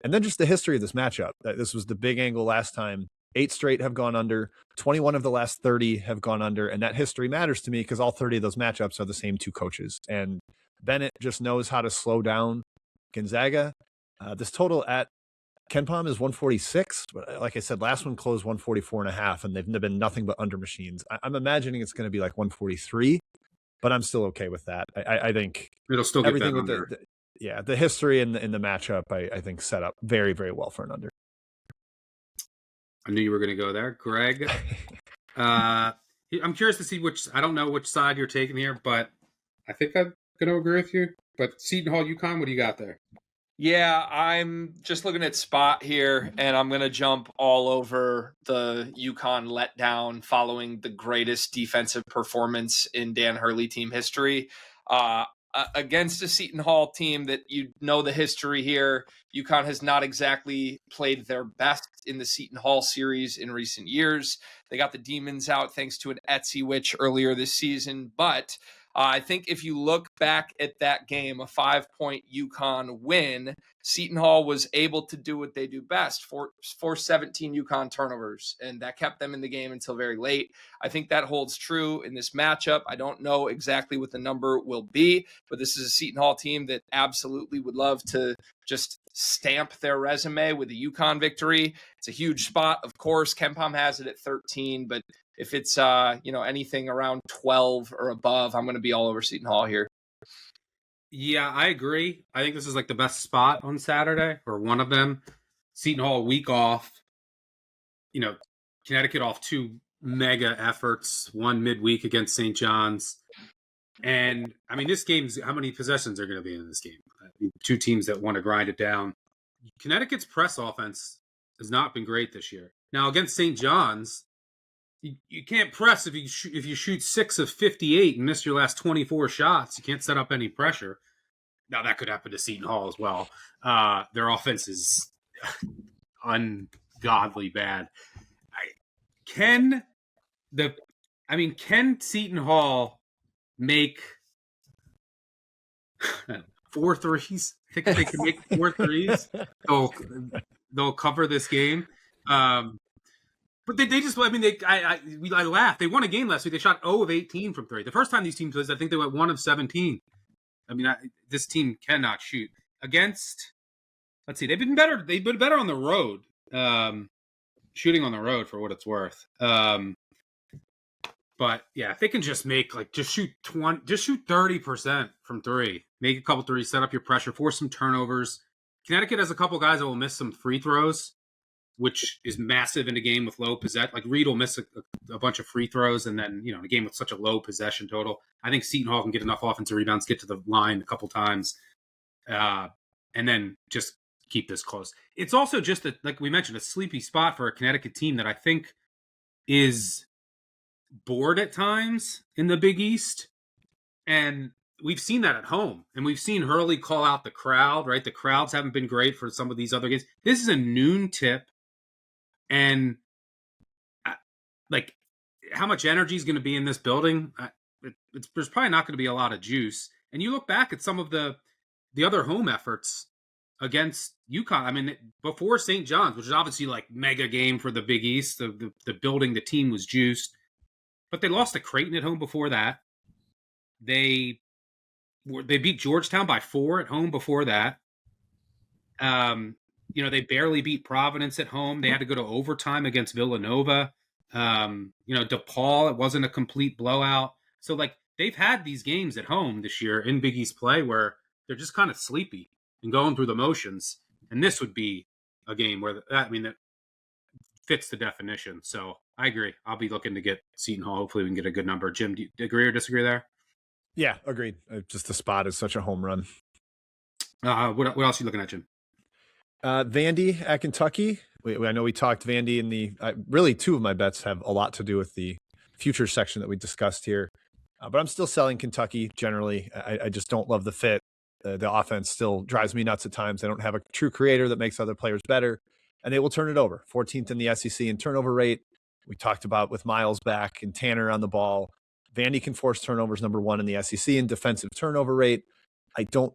And then just the history of this matchup. This was the big angle last time. 8 straight have gone under. 21 of the last 30 have gone under. And that history matters to me because all 30 of those matchups are the same 2 coaches. And Bennett just knows how to slow down Gonzaga. This total at Ken Pom is 146. But like I said, last one closed 144.5, and they've been nothing but under machines. I'm imagining it's going to be like 143. But I'm still okay with that. I think it'll still get everything that with under. the history in the matchup. I think set up very, very well for an under. I knew you were going to go there, Greg. I'm curious to see I don't know which side you're taking here, but I think I'm going to agree with you. But Seton Hall, UConn, what do you got there? Yeah, I'm just looking at spot here, and I'm going to jump all over the UConn letdown following the greatest defensive performance in Dan Hurley team history. Against a Seton Hall team that the history here, UConn has not exactly played their best in the Seton Hall series in recent years. They got the Demons out thanks to an Etsy witch earlier this season, but I think if you look back at that game, a 5-point UConn win, Seton Hall was able to do what they do best, force 17 UConn turnovers, and that kept them in the game until very late. I think that holds true in this matchup. I don't know exactly what the number will be, but this is a Seton Hall team that absolutely would love to just stamp their resume with a UConn victory. It's a huge spot, of course. Ken Pom has it at 13, but if it's anything around 12 or above, I'm going to be all over Seton Hall here. Yeah, I agree. I think this is like the best spot on Saturday, or one of them. Seton Hall week off. Connecticut off 2 mega efforts, one midweek against St. John's. And I mean, this game's how many possessions are going to be in this game? 2 teams that want to grind it down. Connecticut's press offense has not been great this year. Now against St. John's, you can't press if you shoot 6 of 58 and miss your last 24 shots. You can't set up any pressure. Now that could happen to Seton Hall as well. Their offense is ungodly bad. Can Seton Hall make 4 threes? I think if they can make 4 threes, they'll cover this game. But they just, I mean, I laughed. They won a game last week. They shot 0 of 18 from 3. The first time these teams was, I think they went 1 of 17. I mean, this team cannot shoot. Against, let's see, they've been better. They've been better on the road, shooting on the road for what it's worth. But yeah, if they can just shoot 30% from 3, make a couple threes, set up your pressure, force some turnovers. Connecticut has a couple guys that will miss some free throws, which is massive in a game with low possession. Like Reed will miss a bunch of free throws, and then, in a game with such a low possession total, I think Seton Hall can get enough offensive rebounds, get to the line a couple times, and then just keep this close. It's also just, like we mentioned, a sleepy spot for a Connecticut team that I think is bored at times in the Big East, and we've seen that at home, and we've seen Hurley call out the crowd, right? The crowds haven't been great for some of these other games. This is a noon tip, and like, how much energy is going to be in this building? There's probably not going to be a lot of juice. And you look back at some of the other home efforts against UConn. I mean, before St. John's, which is obviously like mega game for the Big East, the building, the team was juiced, but they lost to Creighton at home before that. They beat Georgetown by 4 at home before that. They barely beat Providence at home. They had to go to overtime against Villanova. DePaul, it wasn't a complete blowout. So, like, they've had these games at home this year in Big East play where they're just kind of sleepy and going through the motions. And this would be a game where that fits the definition. So I agree. I'll be looking to get Seton Hall. Hopefully we can get a good number. Jim, do you agree or disagree there? Yeah, agreed. Just the spot is such a home run. What else are you looking at, Jim? Vandy at Kentucky. I know we talked Vandy in the really two of my bets have a lot to do with the future section that we discussed here. But I'm still selling Kentucky generally. I just don't love the fit. The offense still drives me nuts at times. They don't have a true creator that makes other players better, and they will turn it over. 14th in the SEC in turnover rate. We talked about with Miles back and Tanner on the ball. Vandy can force turnovers, number 1 in the SEC in defensive turnover rate. I don't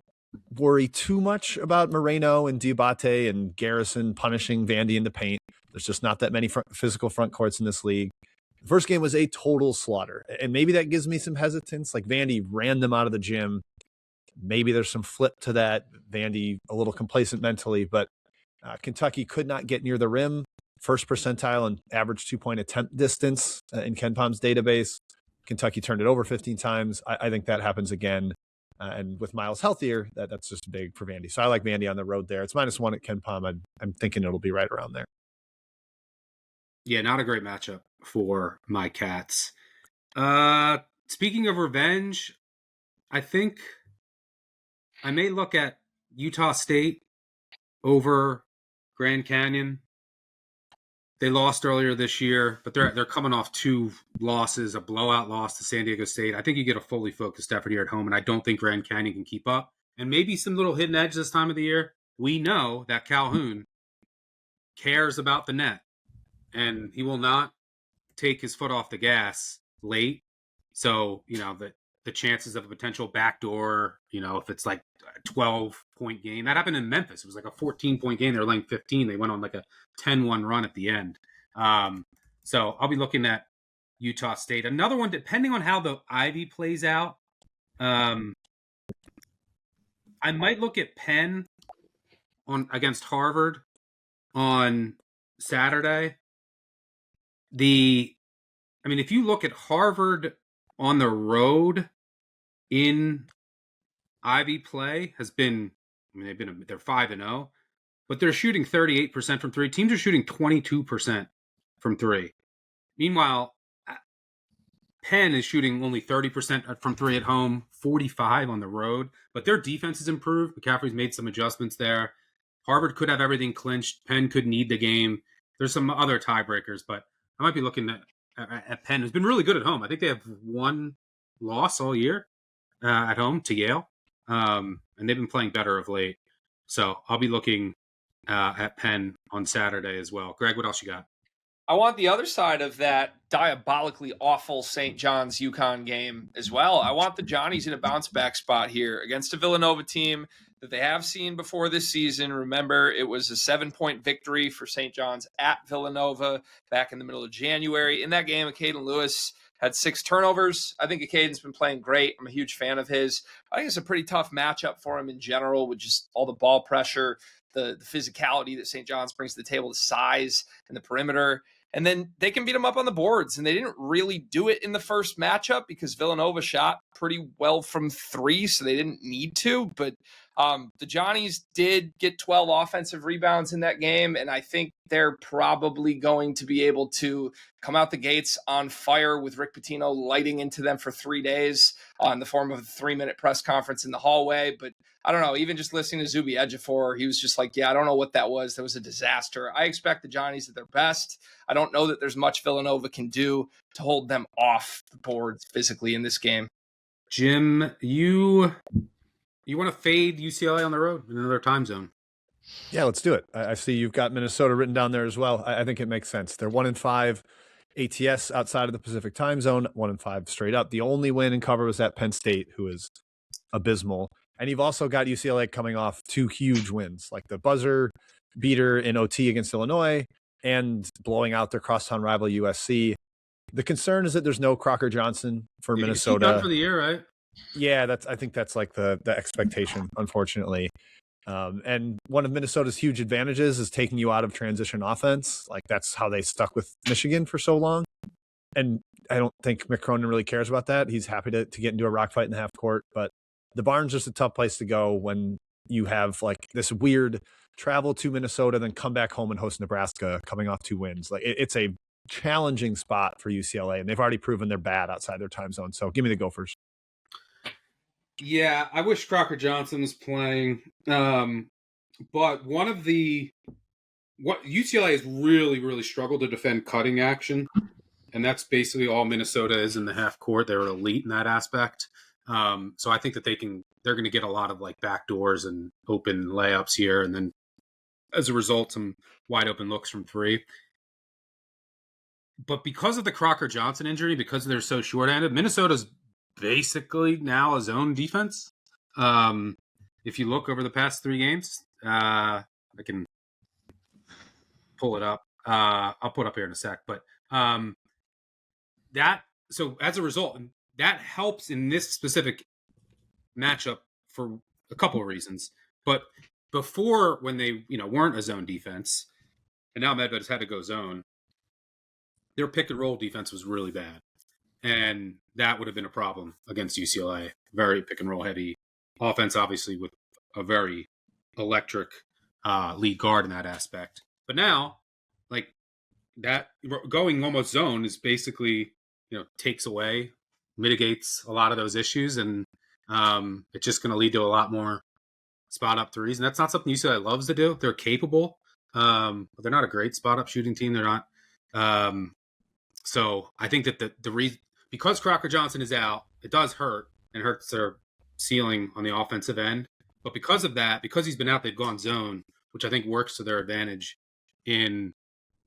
worry too much about Moreno and Diabate and Garrison punishing Vandy in the paint. There's just not that many physical front courts in this league. The first game was a total slaughter, and maybe that gives me some hesitance. Like, Vandy ran them out of the gym. Maybe there's some flip to that. Vandy a little complacent mentally, but Kentucky could not get near the rim. First percentile in average 2-point attempt distance in KenPom's database. Kentucky turned it over 15 times. I think that happens again. And with Miles healthier, that's just big for Vandy. So I like Vandy on the road there. It's -1 at KenPom. I'm thinking it'll be right around there. Yeah, not a great matchup for my Cats. Speaking of revenge, I think I may look at Utah State over Grand Canyon. They lost earlier this year, but they're coming off 2 losses, a blowout loss to San Diego State. I think you get a fully focused effort here at home, and I don't think Grand Canyon can keep up. And maybe some little hidden edge this time of the year. We know that Calhoun cares about the net, and he will not take his foot off the gas late. So, the chances of a potential backdoor, if it's like a 12-point game. That happened in Memphis. It was like a 14-point game. They were laying 15. They went on like a 10-1 run at the end. So I'll be looking at Utah State. Another one, depending on how the Ivy plays out, I might look at Penn against Harvard on Saturday. If you look at Harvard on the road in Ivy play has been, they're 5-0, but they're shooting 38% from 3. Teams are shooting 22% from 3. Meanwhile, Penn is shooting only 30% from 3 at home, 45 on the road, but their defense has improved. McCaffrey's made some adjustments there. Harvard could have everything clinched. Penn could need the game. There's some other tiebreakers, but I might be looking at Penn, who's been really good at home. I think they have 1 loss all year at home to Yale, and they've been playing better of late. So I'll be looking at Penn on Saturday as well. Greg, what else you got? I want the other side of that diabolically awful St. John's UConn game as well. I want the Johnnies in a bounce back spot here against a Villanova team that they have seen before this season. Remember, it was a 7-point victory for St. John's at Villanova back in the middle of January. In that game, Caden Lewis had 6 turnovers. I think Caden's been playing great. I'm a huge fan of his. I think it's a pretty tough matchup for him in general with just all the ball pressure, the physicality that St. John's brings to the table, the size and the perimeter. And then they can beat them up on the boards. And they didn't really do it in the first matchup because Villanova shot pretty well from 3, so they didn't need to. But the Johnnies did get 12 offensive rebounds in that game, and I think they're probably going to be able to come out the gates on fire with Rick Pitino lighting into them for 3 days in the form of a 3-minute press conference in the hallway. But I don't know, even just listening to Zuby Ejiofor, he was just like, yeah, I don't know what that was. That was a disaster. I expect the Johnnies at their best. I don't know that there's much Villanova can do to hold them off the boards physically in this game. Jim, you want to fade UCLA on the road in another time zone? Yeah, let's do it. I see you've got Minnesota written down there as well. I think it makes sense. They're 1-5 ATS outside of the Pacific time zone, 1-5 straight up. The only win and cover was at Penn State, who is abysmal. And you've also got UCLA coming off 2 huge wins, like the buzzer beater in OT against Illinois and blowing out their crosstown rival USC. The concern is that there's no Crocker Johnson for Minnesota. He's done for the year, right? Yeah, I think that's like the expectation, unfortunately. And one of Minnesota's huge advantages is taking you out of transition offense. Like that's how they stuck with Michigan for so long. And I don't think Mick Cronin really cares about that. He's happy to get into a rock fight in the half court, but the Barn's just a tough place to go when you have like this weird travel to Minnesota, then come back home and host Nebraska coming off 2 wins. Like it's a challenging spot for UCLA, and they've already proven they're bad outside their time zone. So give me the Gophers. Yeah, I wish Crocker Johnson was playing. But what UCLA has really, really struggled to defend cutting action. And that's basically all Minnesota is in the half court. They're elite in that aspect. So I think that they're going to get a lot of like backdoors and open layups here. And then as a result, some wide open looks from 3. But because of the Crocker Johnson injury, because they're so short-handed, Minnesota's basically now a zone defense. If you look over the past 3 games, I can pull it up. I'll put it up here in a sec. But so as a result, that helps in this specific matchup for a couple of reasons. But before, when they weren't a zone defense, and now Medved's had to go zone, their pick and roll defense was really bad. And that would have been a problem against UCLA. Very pick and roll heavy offense, obviously, with a very electric lead guard in that aspect. But now, like that, going almost zone is basically, takes away, mitigates a lot of those issues. And it's just going to lead to a lot more spot up threes. And that's not something UCLA loves to do. They're capable, but they're not a great spot up shooting team. They're not. So I think that the reason, because Crocker Johnson is out, it does hurt and hurts their ceiling on the offensive end. But because of that, because he's been out, they've gone zone, which I think works to their advantage in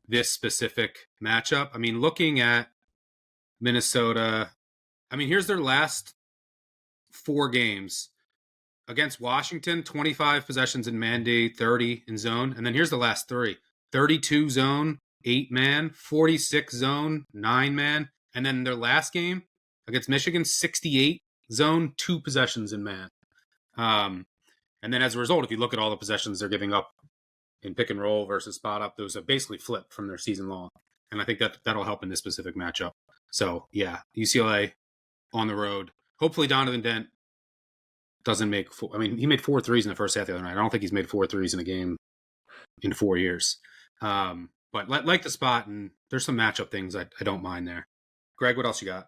this specific matchup. I mean, looking at Minnesota, here's their last 4 games. Against Washington, 25 possessions in man-day, 30 in zone. And then here's the last 3. 32 zone, 8-man, 46 zone, 9-man. And then their last game against Michigan, 68 zone, 2 possessions in man. And then as a result, if you look at all the possessions they're giving up in pick and roll versus spot up, those have basically flipped from their season long. And I think that'll help in this specific matchup. So, yeah, UCLA on the road. Hopefully Donovan Dent doesn't make he made 4 threes in the first half the other night. I don't think he's made 4 threes in a game in 4 years. But like the spot, and there's some matchup things I don't mind there. Greg, what else you got?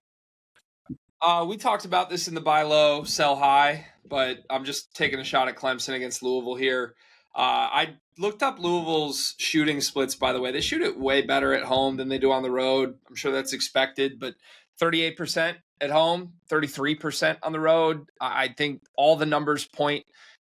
We talked about this in the buy low, sell high, but I'm just taking a shot at Clemson against Louisville here. I looked up Louisville's shooting splits, by the way. They shoot it way better at home than they do on the road. I'm sure that's expected, but 38% at home, 33% on the road. I think all the numbers point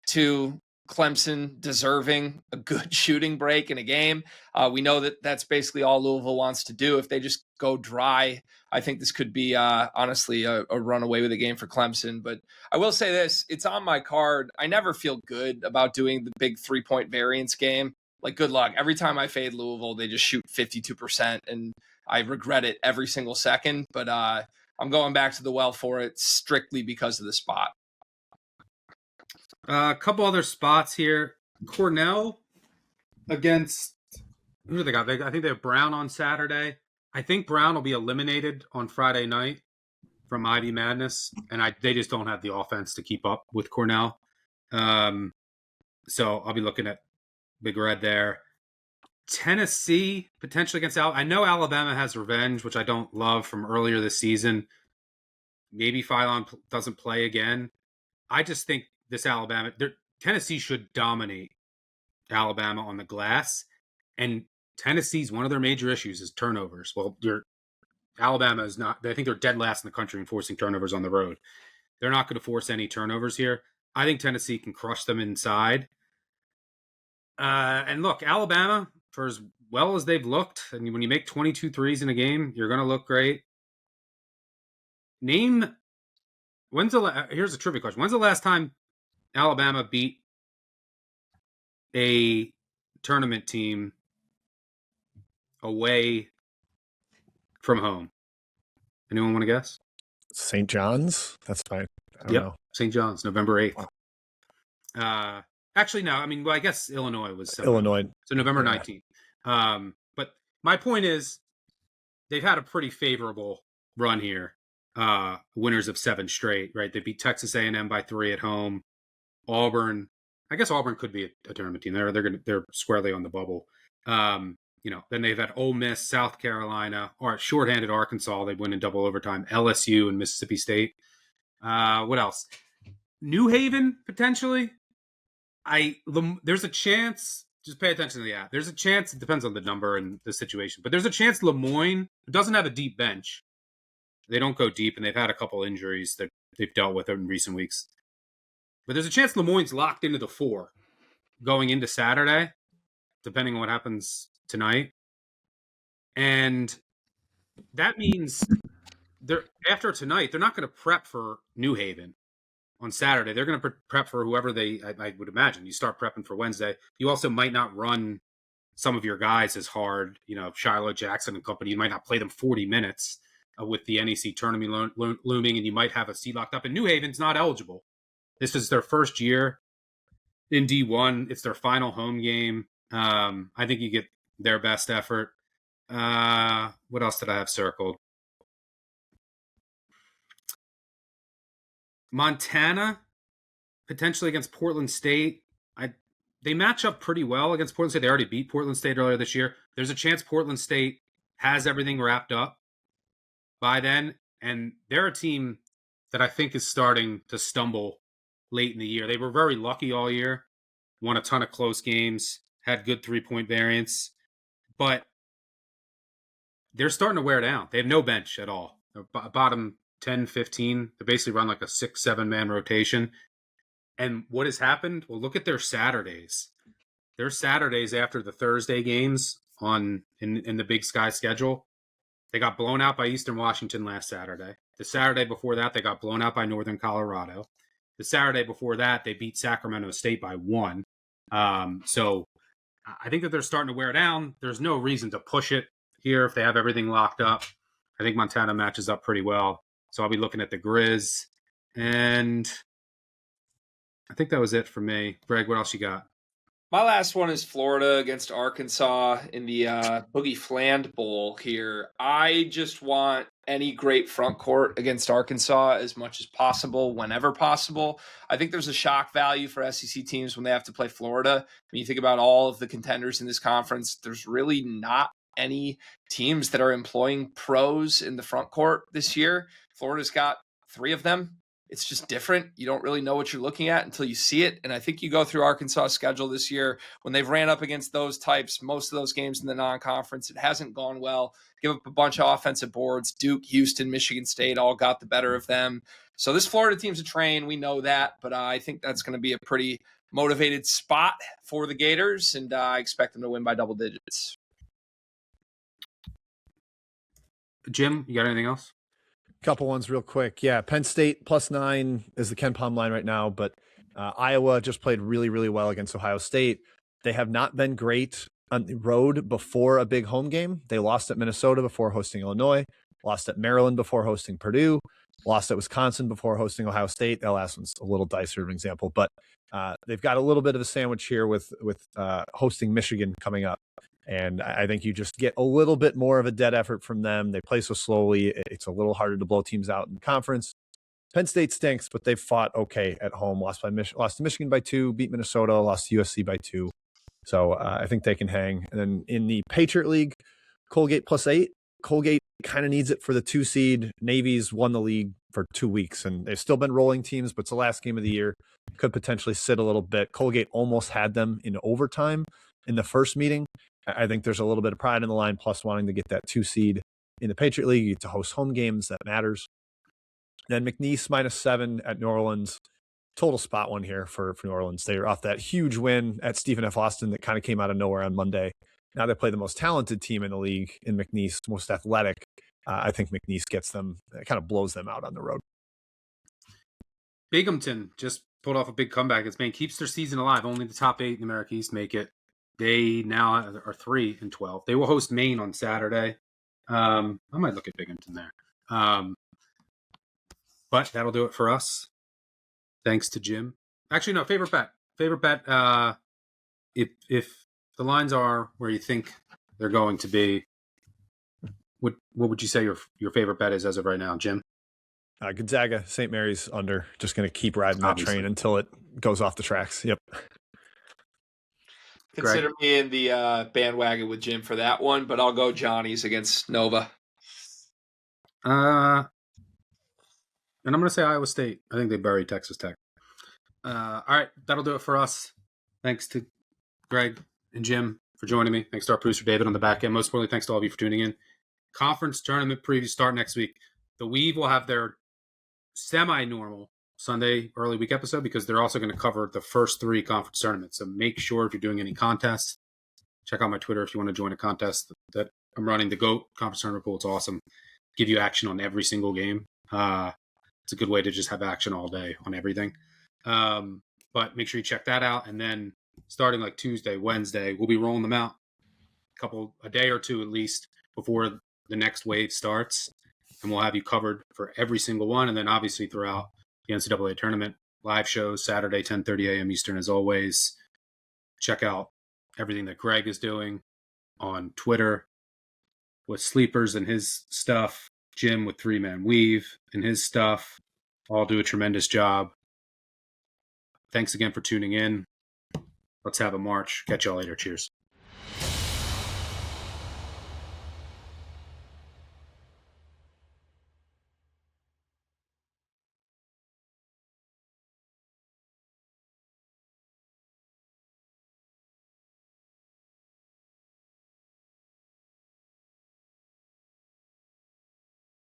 to Clemson deserving a good shooting break in a game. We know that that's basically all Louisville wants to do. If they just go dry, I think this could be honestly a runaway with a game for Clemson. But I will say this, it's on my card. I never feel good about doing the big 3-point variance game. Like, good luck. Every time I fade Louisville, they just shoot 52%, and I regret it every single second. But I'm going back to the well for it strictly because of the spot. A couple other spots here. Cornell against, who do they got? I think they have Brown on Saturday. I think Brown will be eliminated on Friday night from Ivy Madness, and they just don't have the offense to keep up with Cornell. So I'll be looking at Big Red there. Tennessee potentially against I know Alabama has revenge, which I don't love, from earlier this season. Maybe Phylon doesn't play again. I just think this Tennessee should dominate Alabama on the glass, and Tennessee's one of their major issues is turnovers. Well, Alabama is not. I think they're dead last in the country in forcing turnovers on the road. They're not going to force any turnovers here. I think Tennessee can crush them inside. And look, Alabama, for as well as they've looked, and when you make 22 threes in a game, you're going to look great. Here's a trivia question. When's the last time Alabama beat a tournament team away from home? Anyone want to guess? St. John's? That's fine. I don't know. St. John's, November 8th. Wow. Actually, no. I mean, well, I guess Illinois was Illinois. So November 19th. But my point is, they've had a pretty favorable run here. Winners of 7 straight, right? They beat Texas A&M by 3 at home. Auburn. I guess Auburn could be a tournament team. They're squarely on the bubble. Then they've had Ole Miss, South Carolina, or shorthanded Arkansas. They win in double overtime. LSU and Mississippi State. What else? New Haven potentially. There's a chance. Just pay attention to the app. There's a chance. It depends on the number and the situation, but there's a chance Lemoyne doesn't have a deep bench. They don't go deep, and they've had a couple injuries that they've dealt with in recent weeks. But there's a chance Lemoyne's locked into the 4 going into Saturday, depending on what happens tonight. And that means after tonight, they're not going to prep for New Haven on Saturday. They're going to prep for whoever I would imagine. You start prepping for Wednesday. You also might not run some of your guys as hard. Shiloh Jackson and company, you might not play them 40 minutes with the NEC tournament looming, and you might have a seat locked up. And New Haven's not eligible. This is their first year in D1. It's their final home game. I think you get their best effort. What else did I have circled? Montana, potentially against Portland State. They match up pretty well against Portland State. They already beat Portland State earlier this year. There's a chance Portland State has everything wrapped up by then, and they're a team that I think is starting to stumble late in the year. They were very lucky all year, won a ton of close games, had good 3-point variance, but they're starting to wear down. They have no bench at all. They're bottom 10, 15. They basically run like a 6-7 man rotation. And what has happened? Well, look at their Saturdays. Their Saturdays after the Thursday games in the Big Sky schedule, they got blown out by Eastern Washington last Saturday. The Saturday before that, they got blown out by Northern Colorado. The Saturday before that, they beat Sacramento State by 1. So I think that they're starting to wear down. There's no reason to push it here if they have everything locked up. I think Montana matches up pretty well. So I'll be looking at the Grizz. And I think that was it for me. Greg, what else you got? My last one is Florida against Arkansas in the Boogie Fland Bowl here. I just want any great front court against Arkansas as much as possible, whenever possible. I think there's a shock value for SEC teams when they have to play Florida. When you think about all of the contenders in this conference, there's really not any teams that are employing pros in the front court this year. Florida's got 3 of them. it's just different. You don't really know what you're looking at until you see it. And I think you go through Arkansas' schedule this year when they've ran up against those types, most of those games in the non-conference, it hasn't gone well. Give up a bunch of offensive boards. Duke, Houston, Michigan State all got the better of them. So this Florida team's a train. We know that, but I think that's going to be a pretty motivated spot for the Gators, and I expect them to win by double digits. Jim, you got anything else? Couple ones real quick. Yeah, Penn State +9 is the Ken Palm line right now, but Iowa just played really, really well against Ohio State. They have not been great on the road before a big home game. They lost at Minnesota before hosting Illinois, lost at Maryland before hosting Purdue, lost at Wisconsin before hosting Ohio State. That last one's a little dicier of an example, but they've got a little bit of a sandwich here with hosting Michigan coming up. And I think you just get a little bit more of a dead effort from them. They play so slowly. It's a little harder to blow teams out in the conference. Penn State stinks, but they've fought okay at home. Lost to Michigan by 2, beat Minnesota, lost to USC by 2. So I think they can hang. And then in the Patriot League, Colgate +8. Colgate kind of needs it for the 2 seed. Navy's won the league for 2 weeks, and they've still been rolling teams, but it's the last game of the year. Could potentially sit a little bit. Colgate almost had them in overtime in the first meeting. I think there's a little bit of pride in the line, plus wanting to get that 2 seed in the Patriot League. You get to host home games. That matters. Then McNeese -7 at New Orleans. Total spot one here for New Orleans. They're off that huge win at Stephen F. Austin that kind of came out of nowhere on Monday. Now they play the most talented team in the league in McNeese, most athletic. I think McNeese gets them, kind of blows them out on the road. Binghamton just pulled off a big comeback. It's Maine keeps their season alive. Only the top 8 in the America East make it. They now are 3-12. They will host Maine on Saturday. I might look at Binghamton there. But that'll do it for us. Thanks to Jim. Actually, no, favorite bet. If the lines are where you think they're going to be, what would you say your favorite bet is as of right now, Jim? Gonzaga, St. Mary's under. Just going to keep riding that train until it goes off the tracks. Yep. Consider me in the bandwagon with Jim for that one, but I'll go Johnny's against Nova. And I'm going to say Iowa State. I think they buried Texas Tech. All right, that'll do it for us. Thanks to Greg and Jim for joining me. Thanks to our producer David on the back end. Most importantly, thanks to all of you for tuning in. Conference tournament previews start next week. The Weave will have their semi-normal Sunday early week episode because they're also going to cover the first 3 conference tournaments. So make sure if you're doing any contests, check out my Twitter if you want to join a contest that I'm running, the GOAT Conference Tournament Pool. It's awesome. Give you action on every single game. It's a good way to just have action all day on everything. But make sure you check that out. And then starting like Tuesday, Wednesday, we'll be rolling them out a day or 2 at least before the next wave starts. And we'll have you covered for every single one. And then obviously throughout the NCAA tournament, live shows Saturday, 10:30 a.m. Eastern as always. Check out everything that Greg is doing on Twitter with Sleepers and his stuff. Jim with 3-Man Weave and his stuff. All do a tremendous job. Thanks again for tuning in. Let's have a march. Catch y'all later. Cheers.